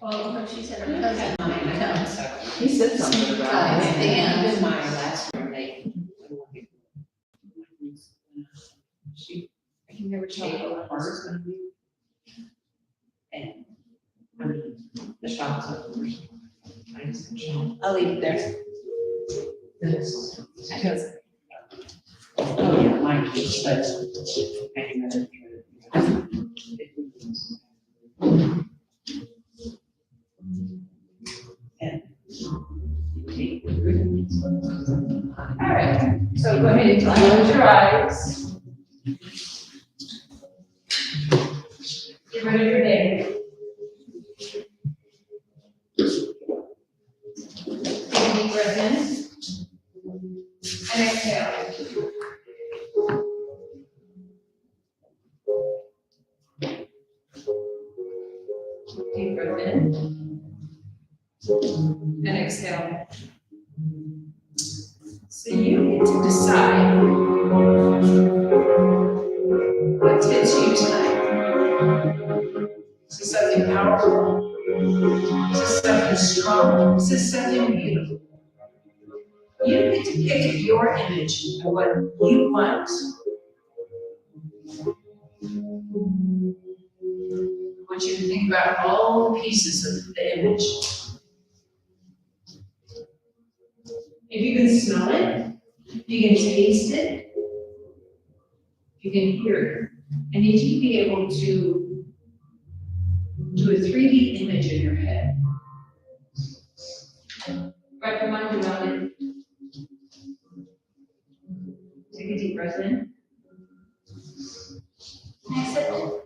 Well, no, she said her cousin might come. He said something about it. Dan. Even my last roommate. You never tell her what part it's gonna be. And, I mean, the shops are first. I just shop. I'll leave it there. This, because Oh, yeah, mine too, but I can rather do it. And take the ribbons. All right, so go ahead and close your eyes. Get rid of your day. Take a deep breath in. And exhale. Deep breath in. And exhale. So you get to decide what fits you tonight. Is this something powerful? Is this something strong? Is this something beautiful? You get to pick your image of what you want. I want you to think about all the pieces of the image. If you can smell it, if you can taste it, if you can hear it, and if you be able to do a 3D image in your head. Wrap your mind around it. Take a deep breath in. Exhale.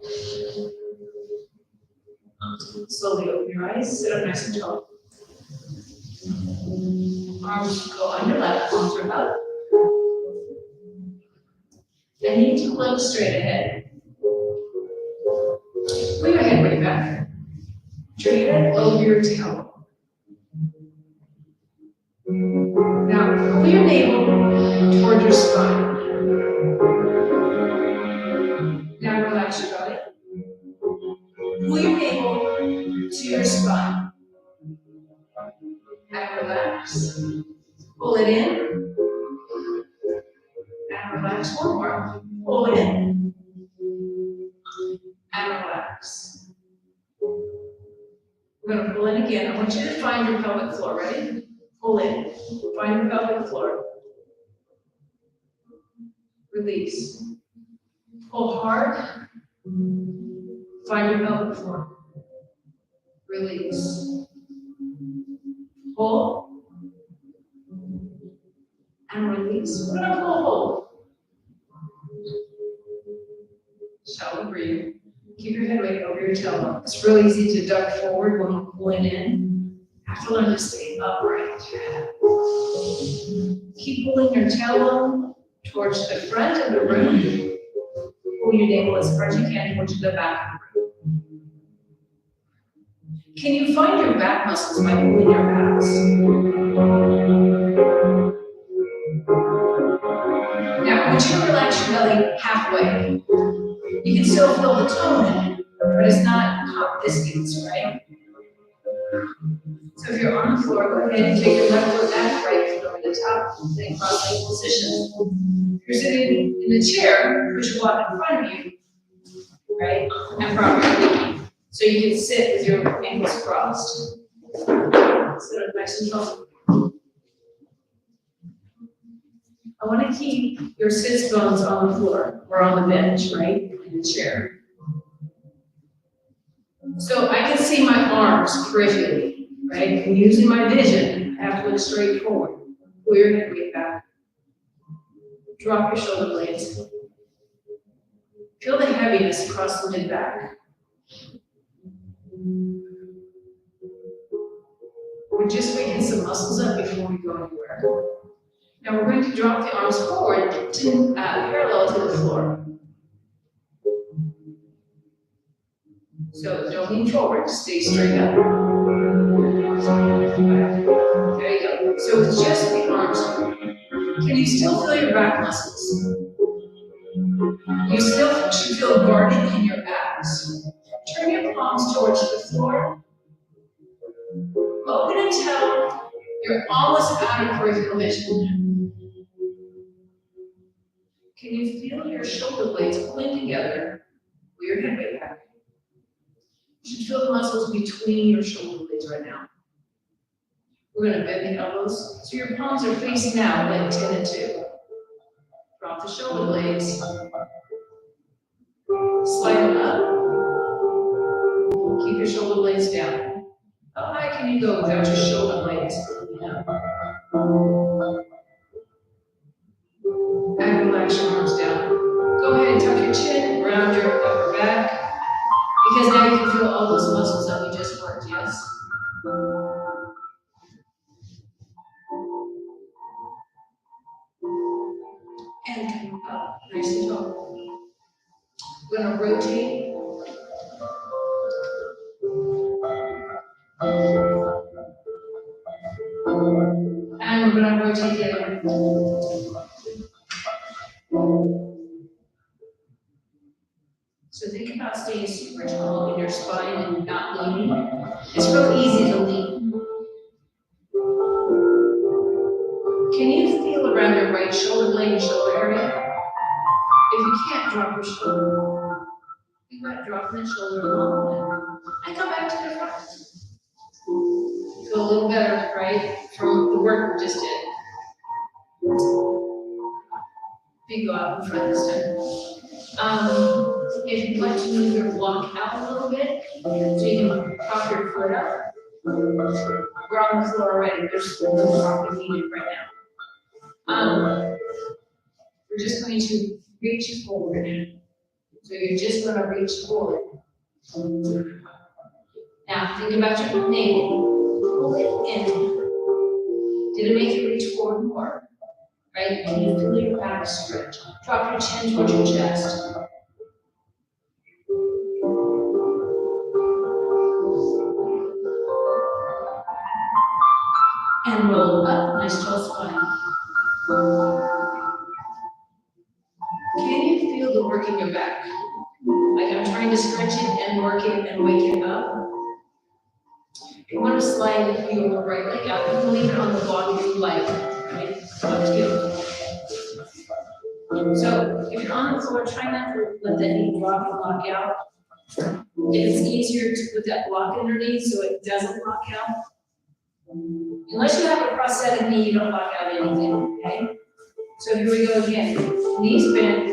Slowly open your eyes, sit up nice and tall. Arms go under lap, arms are up. And you need to look straight ahead. Put your head way back. Turn your head over your tail. Now, pull your navel toward your spine. Now relax your body. Pull your navel to your spine. And relax. Pull it in. And relax one more. Pull it in. And relax. We're going to pull in again. I want you to find your pelvic floor. Ready? Pull in. Find your pelvic floor. Release. Pull hard. Find your pelvic floor. Release. Pull. And release. We're gonna pull. Shallow breathe. Keep your head weight over your tailbone. It's really easy to duck forward when you're pulling in. You have to learn to stay upright. Keep pulling your tailbone towards the front of the room. Pull your navel as far as you can towards the back of the room. Can you find your back muscles by pulling your abs? Now, I want you to relax your belly halfway. You can still feel the tone, but it's not hot biscuits, right? So if you're on the floor, go ahead and take your left foot back, right foot over the top, and cross-leg position. If you're sitting in the chair, put your block in front of you, right? And properly. So you can sit with your ankles crossed. Sit up nice and tall. I want to keep your sits bones on the floor or on the bench, right? In the chair. So I can see my arms peripherally, right? And using my vision, I have to look straight forward. Pull your head way back. Drop your shoulder blades. Feel the heaviness across the mid-back. We're just waking some muscles up before we go anywhere. Now we're going to drop the arms forward to parallel to the floor. So don't lean forward, stay straight up. There you go. So it's just the arms. Can you still feel your back muscles? You still should feel guarded in your abs. Turn your palms towards the floor until you're almost out of peripheral vision. Can you feel your shoulder blades pulling together with your head weight back? You should feel the muscles between your shoulder blades right now. We're gonna bend the elbows, so your palms are facing out like 10 and 2. Drop the shoulder blades. Slide them up. Keep your shoulder blades down. How high can you go without your shoulder blades? And relax your arms down. Go ahead and tuck your chin, round your upper back, because now you can feel all those muscles that we just worked, yes? And come up, nice and tall. We're gonna rotate. And we're gonna rotate the other way. So think about staying super tall in your spine and not leaning. It's real easy to lean. Can you feel around your right shoulder blade and shoulder area? If you can't, drop your shoulder. Think about dropping the shoulder along and come back to the front. Feel a little better, right, from the work we just did. Big go out in front this time. If you'd like to move your block out a little bit, so you can prop your foot up. We're on the floor already, there's no propping needed right now. We're just going to reach forward. So you're just going to reach forward. Now, think about your navel. Pull it in. Did it make you reach forward more? Right? Can you feel your back stretch? Drop your chin towards your chest. And roll up, nice tall spine. Can you feel the work in your back? Like I'm trying to stretch it and work it and wake it up. If you want to slide your right leg out, you can leave it on the block if you like. Right? Up to you. So if you're on the floor, try not to let that knee drop and lock out. It's easier to put that block underneath so it doesn't lock out. Unless you have a prosthetic knee, you don't lock out anything, okay? So here we go again. Knees bent,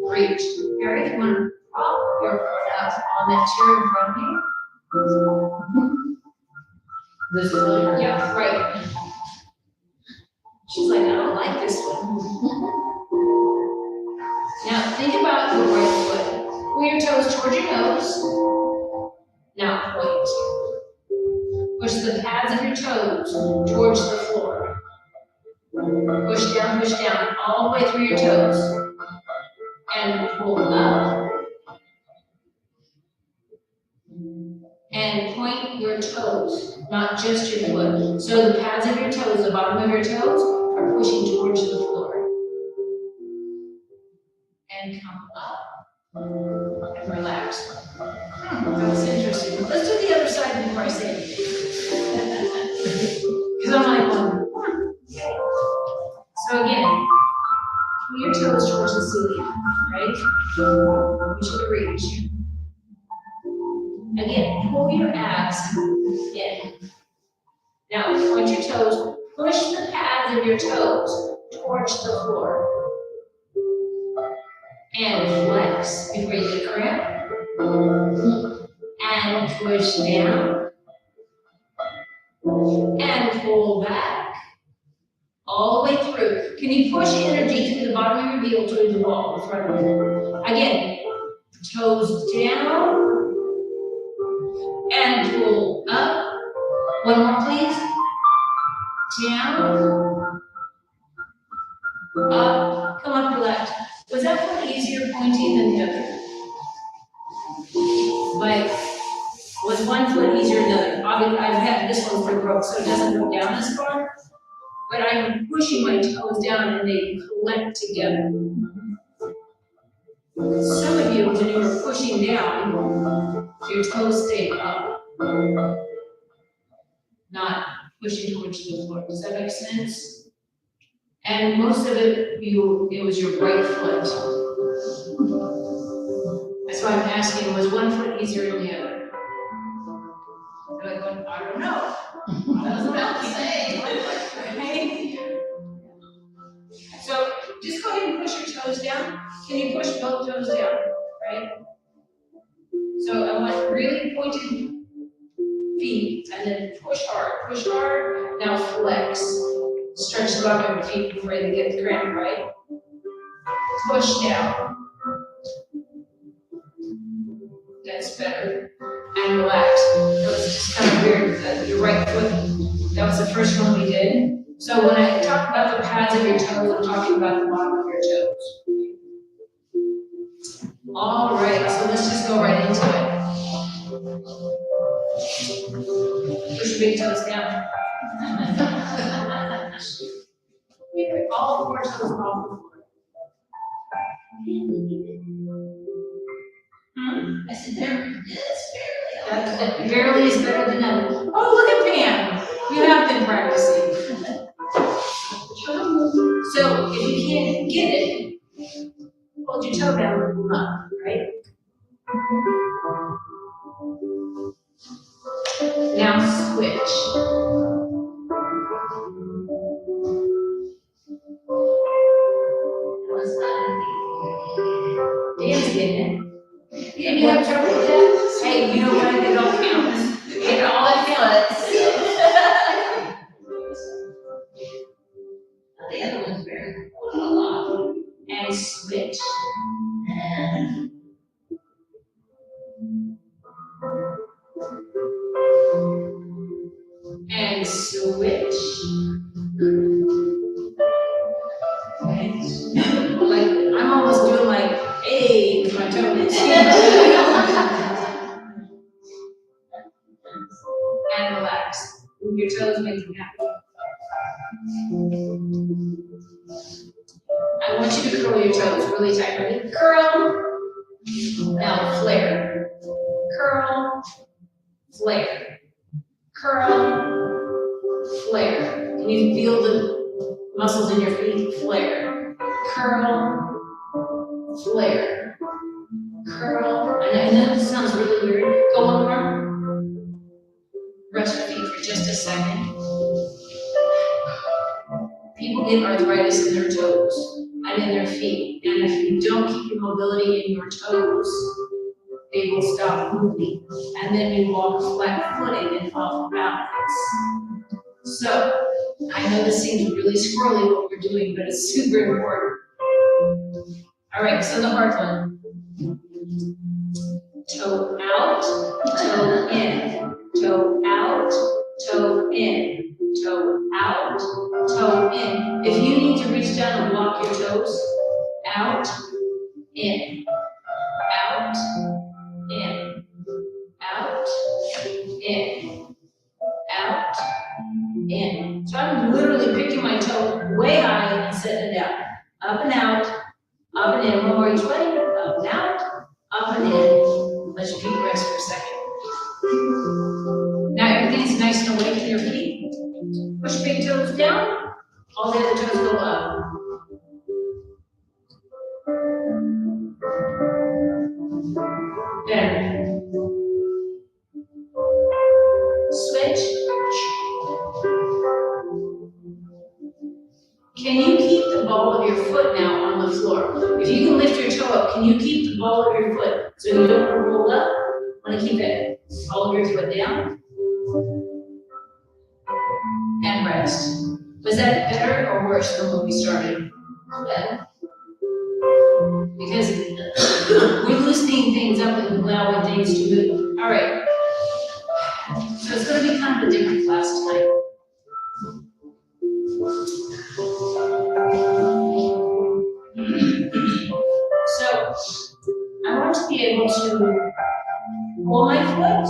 reach. Gary, if you want to prop your foot up on that chair in front of you. This is really hard. Yeah, right. She's like, I don't like this one. Now think about your right foot. Pull your toes towards your nose. Now point. Push the pads of your toes towards the floor. Push down, all the way through your toes. And pull up. And point your toes, not just your foot. So the pads of your toes, the bottom of your toes, are pushing towards the floor. And come up. And relax. That was interesting. Let's do the other side before I say anything. Because I'm like, okay. So again, pull your toes towards the ceiling, right? Push it to reach. Again, pull your abs in. Now, point your toes, push the pads of your toes towards the floor. And flex before you get a cramp. And push down. And pull back. All the way through. Can you push energy to the bottom of your heel to the wall in front of you? Again, toes down. And pull up. One more, please. Down. Up. Come up, relax. Was that one easier pointing than the other? Like, was one foot easier than the other? Obviously, I've had this one for broke, so it doesn't go down as far. But I'm pushing my toes down and they collect together. Some of you, when you were pushing down, your toes stayed up. not pushing towards the floor. Does that make sense? And most of it, it was your right foot. That's why I'm asking, was one foot easier than the other? They're like, well, I don't know. I was about to say. Right? So just go ahead and push your toes down. Can you push both toes down, right? So I want really pointed feet and then push hard, now flex. Stretch the bottom of your feet before you get the cramp, right? Push down. That's better. And relax. That was just kind of weird. Your right foot, that was the first one we did. So when I talk about the pads of your toes, I'm talking about the bottom of your toes. All right, so let's just go right into it. Push your big toes down. All four toes off the floor. I said, there, yes, barely. Barely is better than none. Oh, look at Pam. You have been practicing. So if you can't get it, hold your toe down and pull up, right? Now switch. Dan's getting it. And you have trouble with that? Hey, you know what? It all counts. It all counts. The other one's very, a lot. And switch. And switch. Like, I'm almost doing like, hey, with my toe. And relax. Move your toes, make them happy. I want you to curl your toes really tight. Ready? Curl. Now flare. Curl. Flare. Curl. Flare. Can you feel the muscles in your feet? Flare. Curl. Flare. Curl. I know this sounds really weird. Go one more. Rest your feet for just a second. People get arthritis in their toes and in their feet. And if you don't keep your mobility in your toes, they will stop moving. And then you walk flat-footed and off balance. So, I know this seems really squirrely what we're doing, but it's super important. All right, so the hard one. Toe out, toe in, toe out, toe in, toe out, toe in. If you need to reach down and block your toes, out, in, out, in, out, in, out, in. So I'm literally picking my toe way high and setting it down. Up and out, up and in. One more each way. Up and out, up and in. Let your feet rest for a second. Now everything's nice and awake in your feet. Push big toes down. All the other toes go up. Better. Switch. Can you keep the ball of your foot now on the floor? If you can lift your toe up, can you keep the ball of your foot so you don't roll up? Want to keep it all of your foot down? And rest. Was that better or worse than when we started? Better. Because we're loosening things up and allowing things to move. All right. So it's going to be kind of a different class tonight. So I want to be able to hold my foot,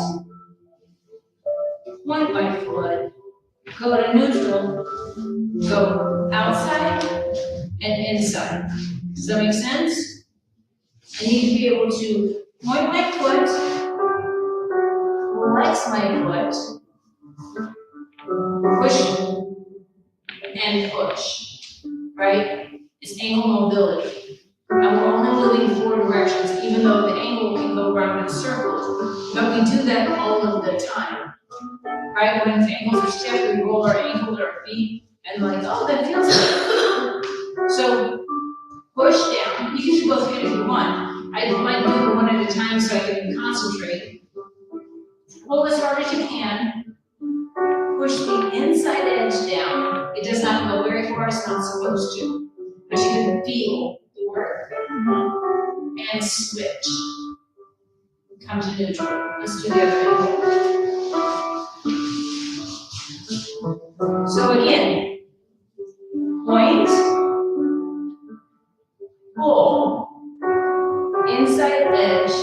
point my foot, go to neutral, go outside and inside. Does that make sense? I need to be able to point my foot, flex my foot, go around in circles. But we do that all of the time, right? When ankles are stiff, we roll our ankles or our feet, and like, oh, that feels good. So push down. You can do both hands if you want. I like do it one at a time so I can concentrate. Pull as hard as you can. Push the inside edge down. It does not go very far, it's not supposed to. But you can feel the work. And switch. Come to neutral. Let's do the other ankle. So again, point, pull, inside edge,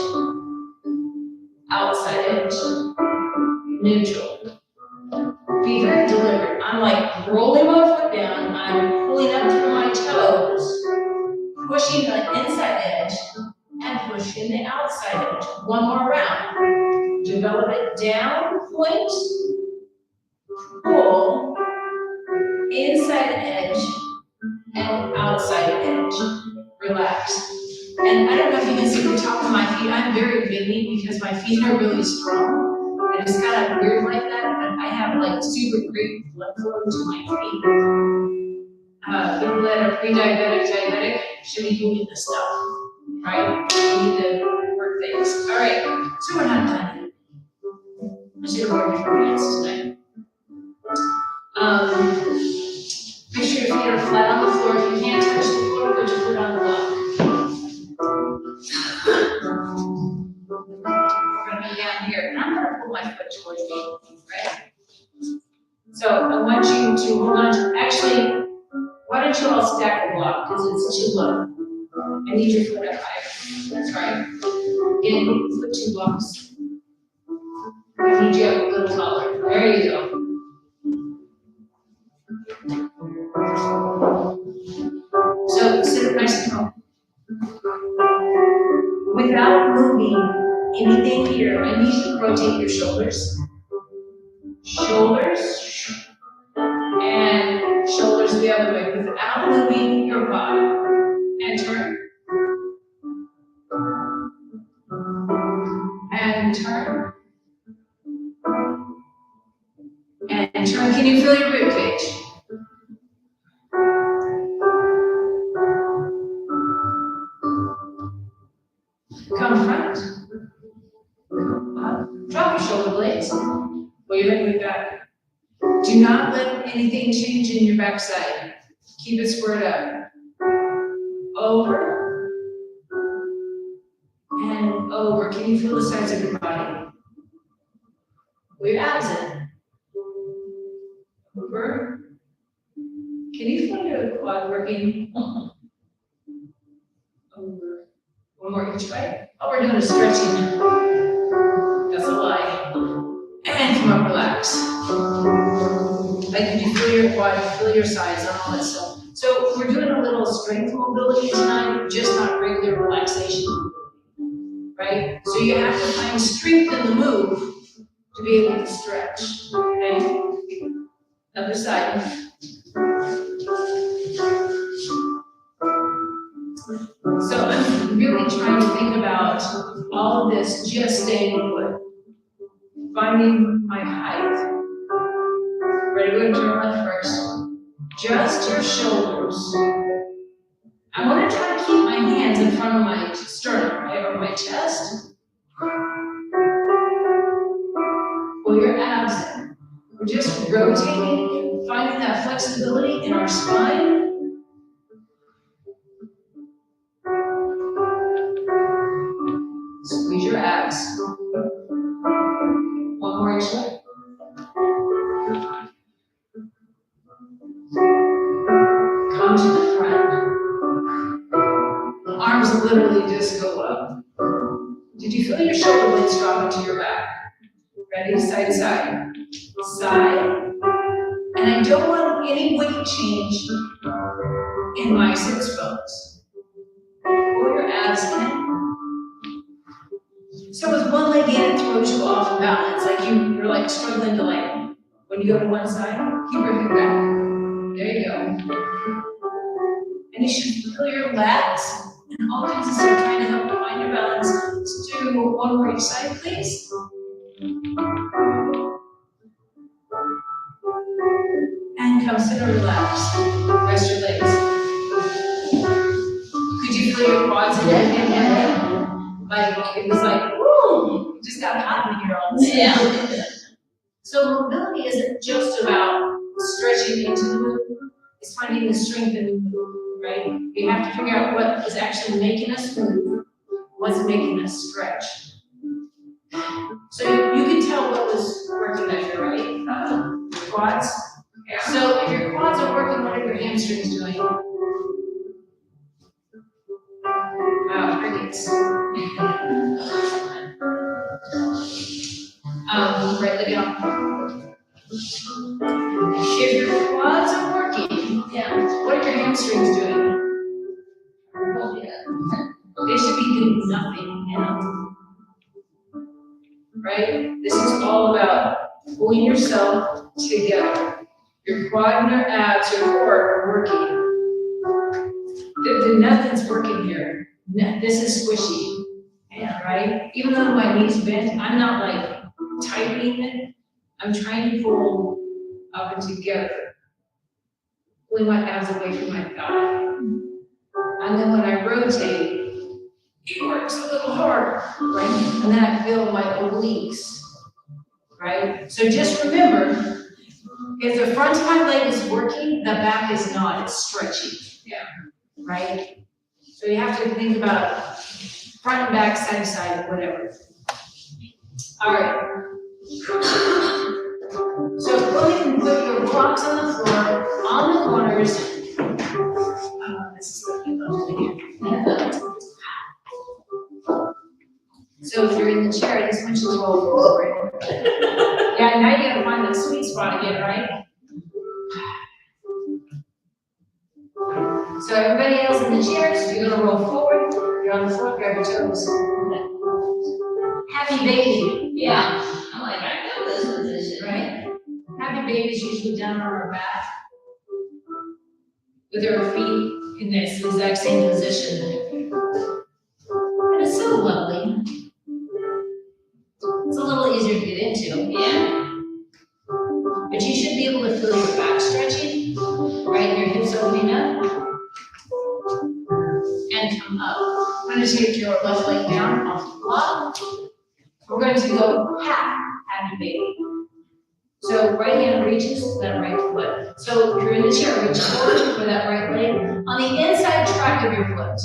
outside edge, neutral. Be very deliberate. I'm like rolling my foot down, I'm pulling up through my toes, pushing the inside edge, and pushing the outside edge. One more round. Develop it down, point, pull, inside edge, and outside edge. Relax. And I don't know if you can see the top of my feet. I'm very bending because my feet are really strong. And it's kind of weird like that, but I have like super great blood flow to my feet. People that are pre-diabetic, diabetic should be doing this stuff, right? We need to work things. All right, so we're not done. I should have worked for minutes tonight. Make sure your feet are flat on the floor. If you can't touch the floor, put your foot on the block. We're gonna be down here, and I'm gonna pull my foot towards me, right? So I want you to hold on to, actually, why don't you all stack the block, because it's too low. I need your foot up higher. That's right. Again, put 2 blocks. I need you up a little taller. There you go. So sit up nice and tall. Without moving anything here, I need you to rotate your shoulders. Shoulders. And shoulders the other way without moving your body. And turn. And turn. And turn. Can you feel your rib cage? Come front. Come up. Drop your shoulder blades. Pull your leg way back. Do not let anything change in your backside. Keep it squared up. Over. And over. Can you feel the sides of your body? Pull your abs in. Over. Can you feel your quad working? Over. One more each way. All we're doing is stretching. That's a lie. And come up, relax. Like, did you feel your quad, feel your sides, and all that stuff? So we're doing a little strength mobility tonight, just not regular relaxation mobility, right? So you have to find strength in the move to be able to stretch, okay? Other side. So I'm really trying to think about all of this just staying put. Finding my height. Ready, we're going to turn left first. Just your shoulders. I want to try to keep my hands in front of my sternum, right, over my chest. Pull your abs in. We're just rotating, finding that flexibility in our spine. Squeeze your abs. One more each way. Come to the front. Arms literally just go up. Did you feel your shoulder blades drop into your back? Ready? Side to side. Side. And I don't want any weight change in my sits bones. Pull your abs in. So with one leg in, it throws you off balance, like you're like struggling to land. When you go to one side, keep your hip back. There you go. And you should feel your lats all kinds of stuff, trying to help you find your balance. Let's do one more each side, please. And come sit or relax. Rest your legs. Could you feel your quads again? Like, it was like, woo, you just got hot in here all of a sudden. Yeah. So mobility isn't just about stretching into the move, it's finding the strength in the move, right? We have to figure out what is actually making us move, what's making us stretch. So you can tell what was working better, right? Quads. Yeah. So if your quads are working, what are your hamstrings doing? Wow, crickets. Right leg out. If your quads are working, Yeah. what are your hamstrings doing? Oh, yeah. They should be doing nothing, you know? Right? This is all about pulling yourself together. Your quad and your abs, your core are working. Nothing's working here. This is squishy. Yeah. Right? Even though my knees bent, I'm not like tightening it. I'm trying to pull up and together. Pulling my abs away from my thigh. And then when I rotate, it works a little harder, right? And then I feel my obliques, right? So just remember, if the front of my leg is working, the back is not, it's stretching. Yeah. Right? So you have to think about front and back, side to side, whatever. All right. So go ahead and put your blocks on the floor, on the corners. This is what you love to hear. So if you're in the chair, this one should roll forward. Yeah, now you gotta find that sweet spot again, right? So everybody else in the chairs, you're gonna roll forward. You're on the floor, grab your toes. Happy baby. Yeah. I'm like, I know this position. Right? Happy baby is usually down on our back with our feet in this exact same position. And it's so lovely. It's a little easier to get into. Yeah. But you should be able to feel your back stretching, right? Your hips opening up. And come up. I'm going to take your left leg down off the block. We're going to go half happy baby. So right hand reaches that right foot. So if you're in the chair, reach forward for that right leg on the inside track of your foot.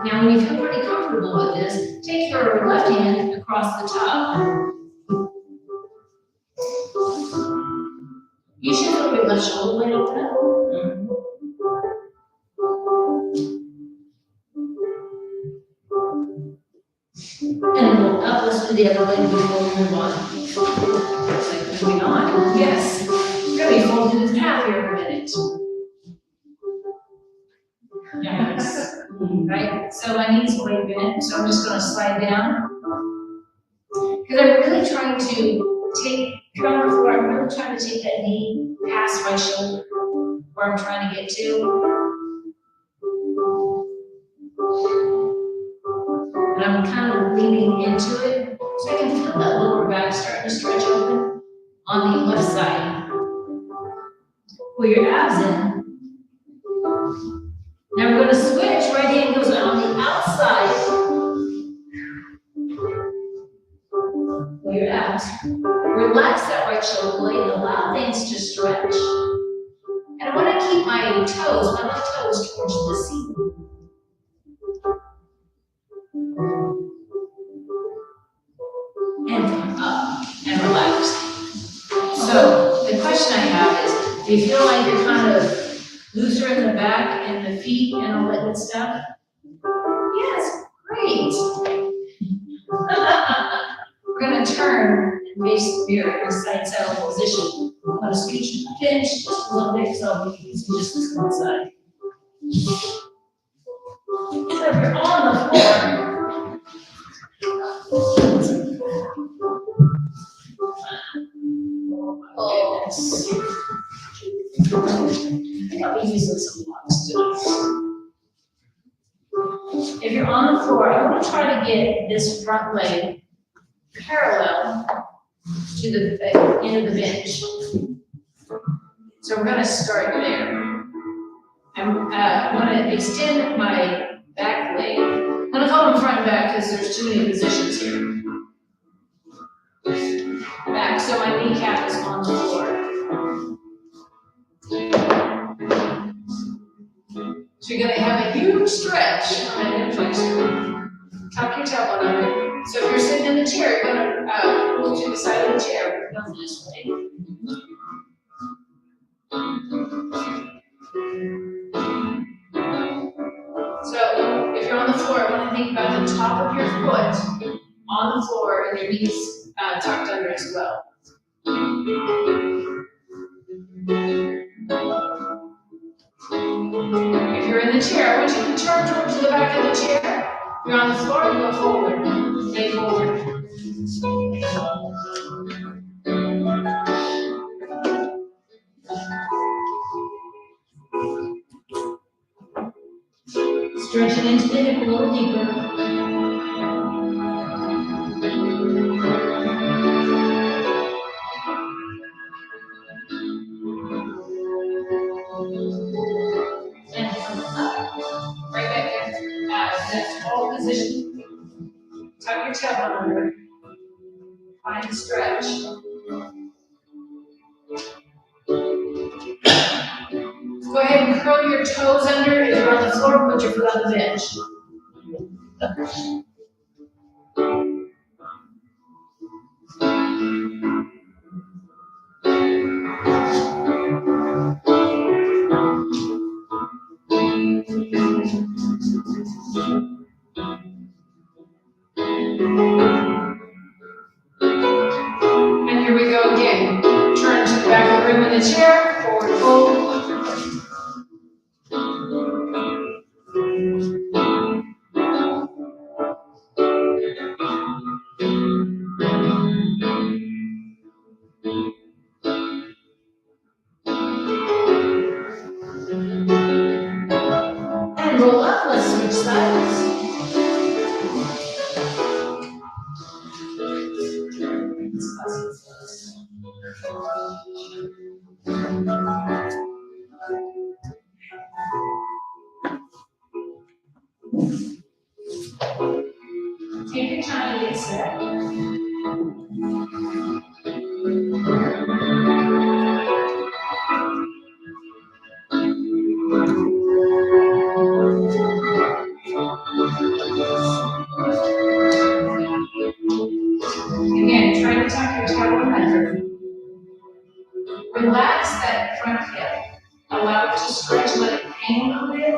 Now when you feel pretty comfortable with this, take your left hand across the top. You should feel your left shoulder blade open up. And we'll up, let's do the other leg before we move on. Like moving on. Yes. We're gonna be folded in half here in a minute. Yes. Right? So my knees way bent, so I'm just gonna slide down. Because I'm really trying to take, come before, I'm really trying to take that knee past my shoulder, where I'm trying to get to. And I'm kind of leaning into it, so I can feel that lower back starting to stretch open on the left side. Pull your abs in. Now we're going to switch, right hand goes on the outside. Pull your abs. Relax that right shoulder blade and allow things to stretch. And I want to keep my toes, my left toes towards the seat. And come up and relax. So the question I have is, do you feel like you're kind of looser in the back and the feet and all that good stuff? Yes, great. We're gonna turn and face the mirror in side saddle position. I'm gonna scooch and pinch just a little bit because I'll be using just this one side. So if you're on the floor, oh, goodness. some blocks to it. If you're on the floor, I want to try to get this front leg parallel to the end of the bench. So we're going to start there. I'm going to extend my back leg. I'm going to call them front and back because there's too many positions here. Back, so my kneecap is on the floor. So you're going to have a huge stretch on that hip flexor. Tuck your tailbone under. So if you're sitting in the chair, you're going to pull to the side of the chair. Come this way. So if you're on the floor, I want to think about the top of your foot on the floor and your knees tucked under as well. If you're in the chair, I want you to turn towards the back of the chair. If you're on the floor, you go forward. Stay forward. Stretching into the hip a little deeper. And come up. Right back there. That's all position. Tuck your tailbone under. Find the stretch. Go ahead and curl your toes under. If you're on the floor, put your foot on the bench. And here we go again. Turn to the back of the room in the chair, forward fold. And roll up, let's switch sides. Take your time to get set. Again, try to tuck your tailbone under. Relax that front hip. Allow it to stretch, let it hang a little bit.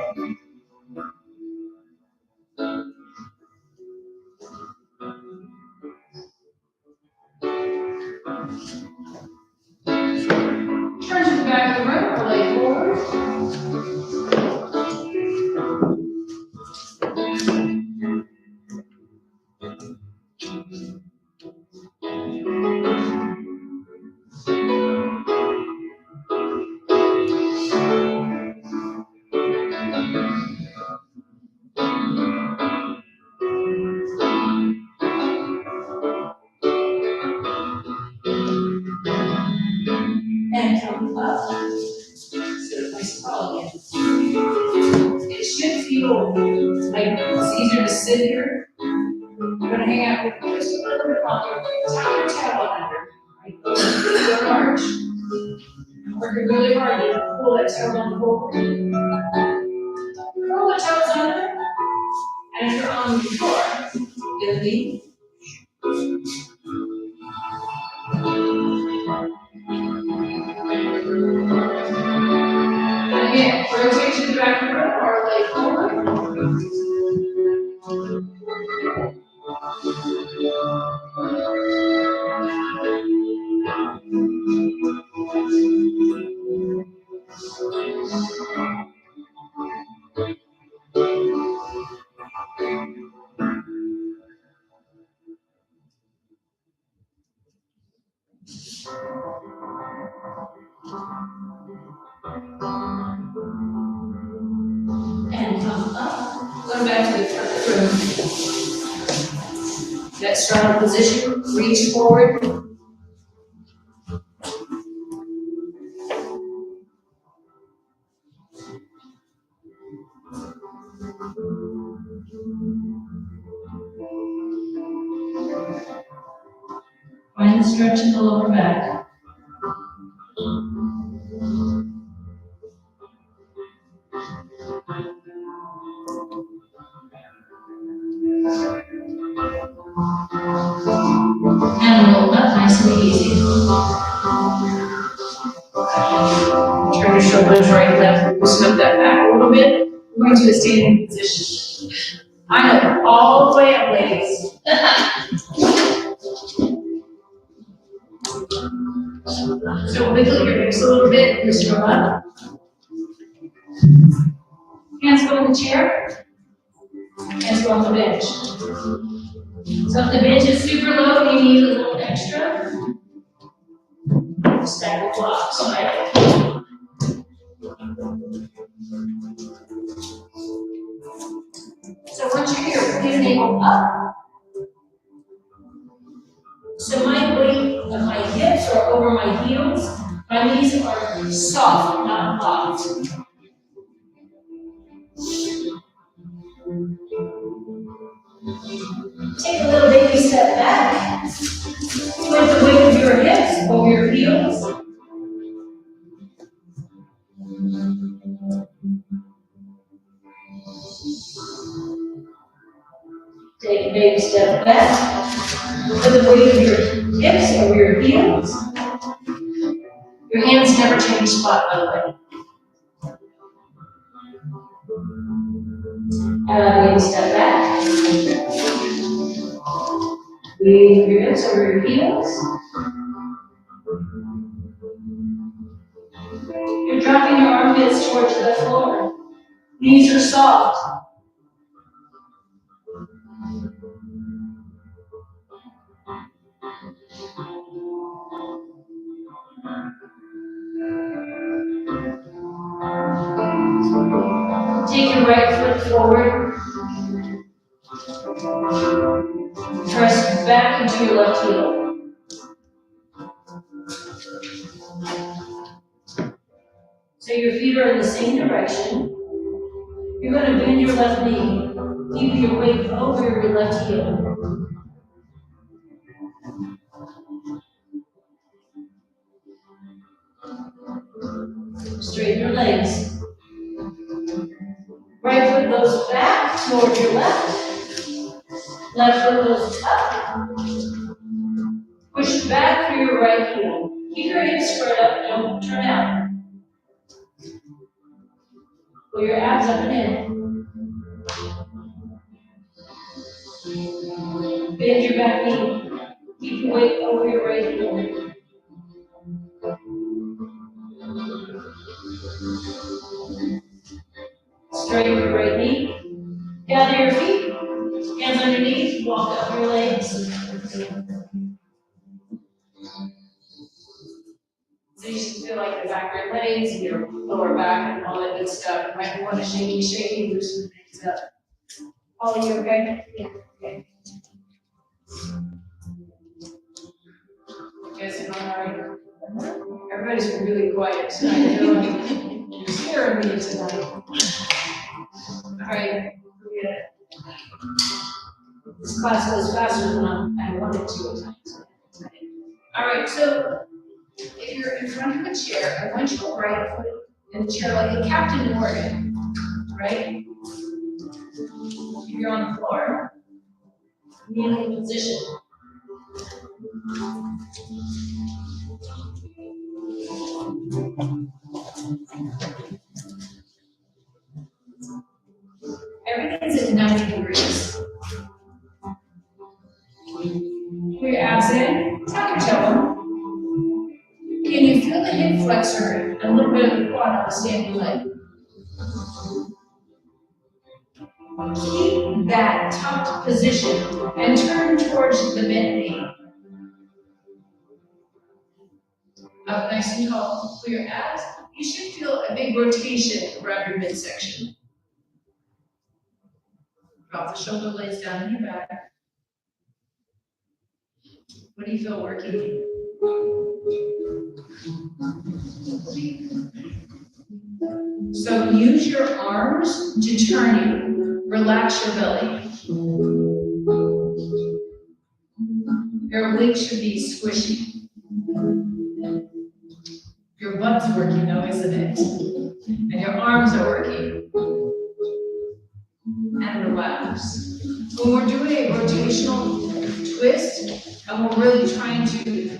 Turn to the back of the room or lay forward. And come up. Sit nice and tall again. It should feel like it's easier to sit here. You're gonna hang out with just a little bit longer. Tuck your tailbone under. Right? Good arch. Working really hard to pull that tailbone forward. Curl the toes under. And if you're on the floor, get a knee. And again, rotate to the back of the room or lay forward. Come back to the front of the room. That straddle position, reach forward. Find the stretch in the lower back. And roll up nice and easy. Turn your shoulders right, left, loosen up that back a little bit. We're going to a standing position. I know, all the way up, ladies. So wiggle your hips a little bit, loosen them up. Hands go in the chair. Hands go on the bench. So if the bench is super low, you need a little extra. Stack the blocks, right? So once you're here, bring your navel up. So my weight of my hips are over my heels. My knees are soft, not locked. Take a little baby step back. Put the weight of your hips over your heels. Take a baby step back. Put the weight of your hips over your heels. Your hands never change spot, by the way. Baby step back. Weight of your hips over your heels. You're dropping your armpits towards the floor. Knees are soft. Take your right foot forward. Press back into your left heel. So your feet are in the same direction. You're going to bend your left knee. Keep your weight over your left heel. Straighten your legs. Right foot goes back toward your left. Left foot goes up. Push back through your right heel. Keep your hips spread up, don't turn out. Pull your abs up and in. Bend your back knee. Keep your weight over your right heel. Straighten your right knee. Gather your feet. Hands underneath. Walk up your legs. So you should feel like the back of your legs and your lower back and all that good stuff. You might want to shaky, loosen things up. All of you okay? Yeah. Okay. You guys doing all right? Everybody's been really quiet tonight. They're like, you're scaring me tonight. All right. Yeah. This class goes faster than I wanted to at times. All right, so if you're in front of a chair, I want you to right foot in the chair like a Captain Morgan, right? If you're on the floor, kneeling position. Everything's at 90 degrees. Put your abs in, tuck your toe. Can you feel the hip flexor and a little bit of the quad on the standing leg? Keep that tucked position and turn towards the bent knee. Up nice and tall, pull your abs. You should feel a big rotation around your midsection. Drop the shoulder blades down in your back. What do you feel working? So use your arms to turn you. Relax your belly. Your obliques should be squishy. Your butt's working though, isn't it? And your arms are working. And relax. When we're doing a rotational twist, and we're really trying to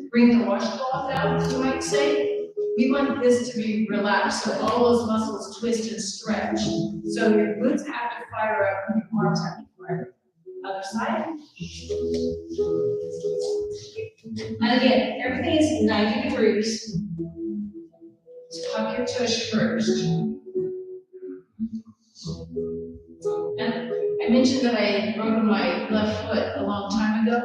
bring the washcloth out, you might say, we want this to be relaxed, so all those muscles twist and stretch. So your glutes have to fire up, and your arms have to fire up. Other side. And again, everything is 90 degrees. Tuck your tush first. And I mentioned that I broke my left foot a long time ago.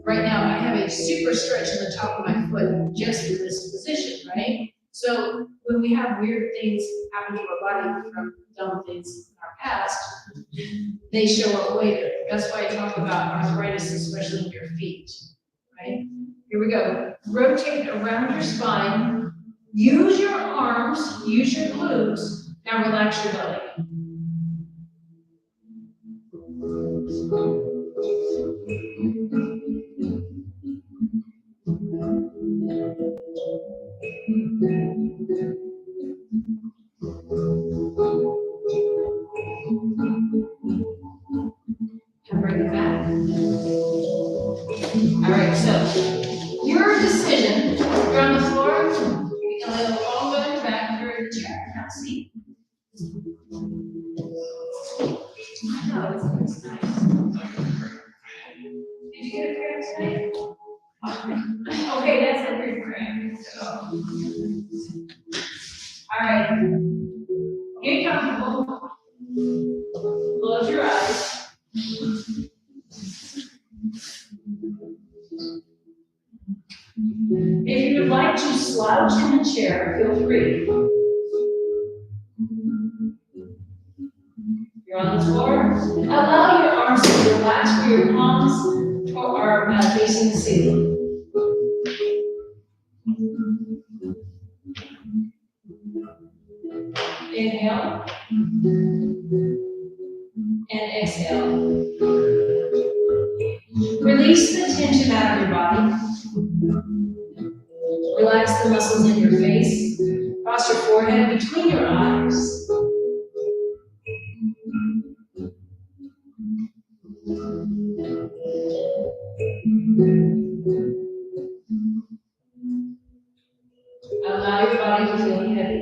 Right now, I have a super stretch in the top of my foot just for this position, right? So when we have weird things happen to our body from dumb things in our past, they show up later. That's why I talk about arthritis, especially in your feet, right? Here we go. Rotate around your spine. Use your arms, use your glutes. Now relax your belly. And bring it back. All right, so your decision. You're on the floor. You can lay the all the way back. You're in the chair. Now see. I know it's nice. Did you get a cramp tonight? Okay, that's a good cramp. So. All right. Get comfortable. Close your eyes. If you would like to slouch in the chair, feel free. You're on the floor. Allow your arms to relax where your palms are facing the ceiling. Inhale. And exhale. Release the tension out of your body. Relax the muscles in your face. Cross your forehead between your eyes. Allow your body to feel heavy.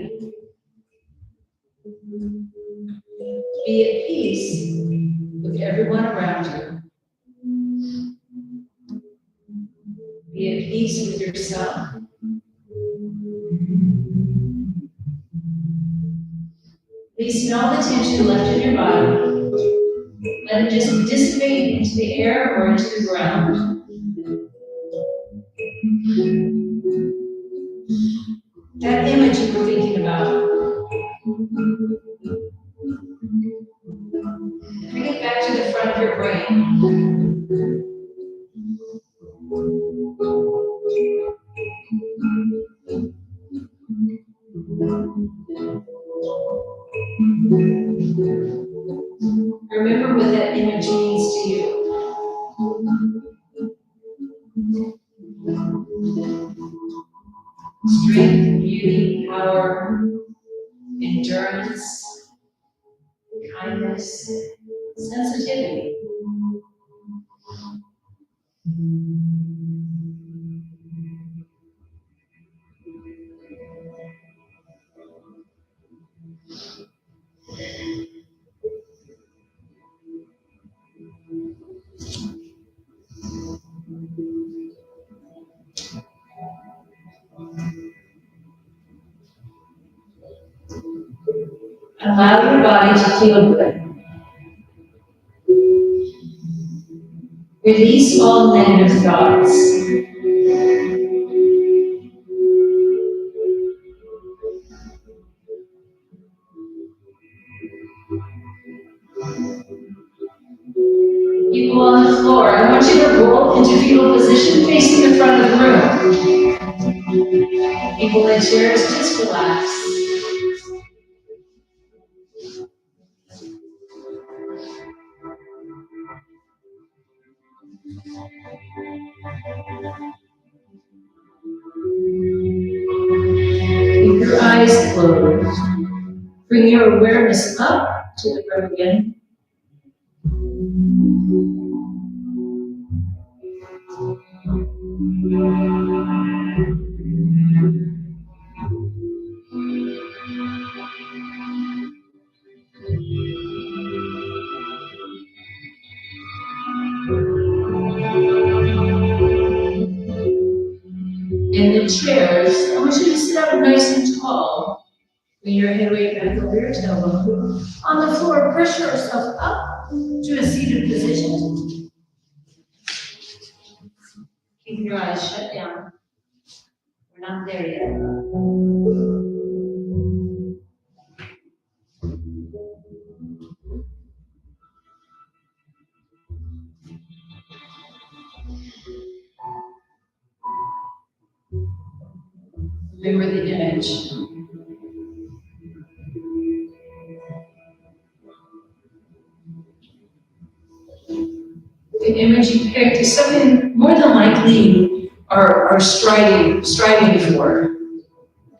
Be at peace with everyone around you. Be at peace with yourself. Release all the tension left in your body. Let it just dissipate into the air or into the ground. That image you were thinking about. Bring it back to the front of your brain. Remember what that image means to you. Strength, beauty, power, endurance, kindness, sensitivity. Allow your body to feel good. Release all negative thoughts. People on the floor, I want you to roll into fetal position facing the front of the room. People in chairs, just relax. Keep your eyes closed. Bring your awareness up to the room again. In the chairs, I want you to sit up nice and tall. Bring your head weight back over your tailbone. On the floor, press yourself up to a seated position. Keep your eyes shut down. We're not there yet. Remember the image. The image you picked is something more than likely are striving for,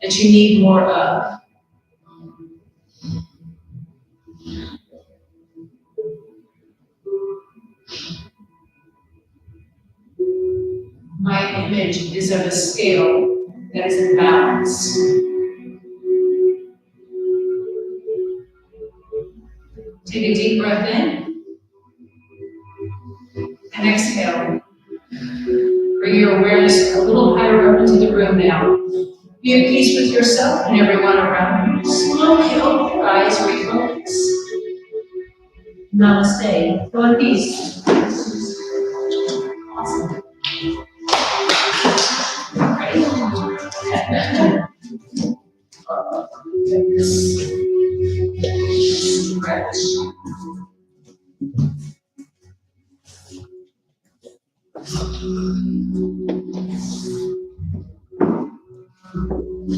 that you need more of. My image is of a scale that is in balance. Take a deep breath in and exhale. Bring your awareness a little higher up into the room now. Be at peace with yourself and everyone around you. Slowly open your eyes, refocus. Namaste. Go in peace. Awesome. Ready? Stretch.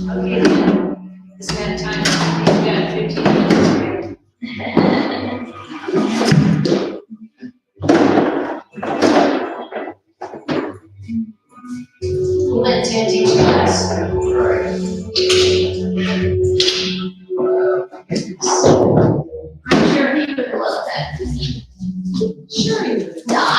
Okay, this amount of time, you've got 15 minutes, We'll let Ted teach you this. I'm sure he would love that. Sure he would. Not.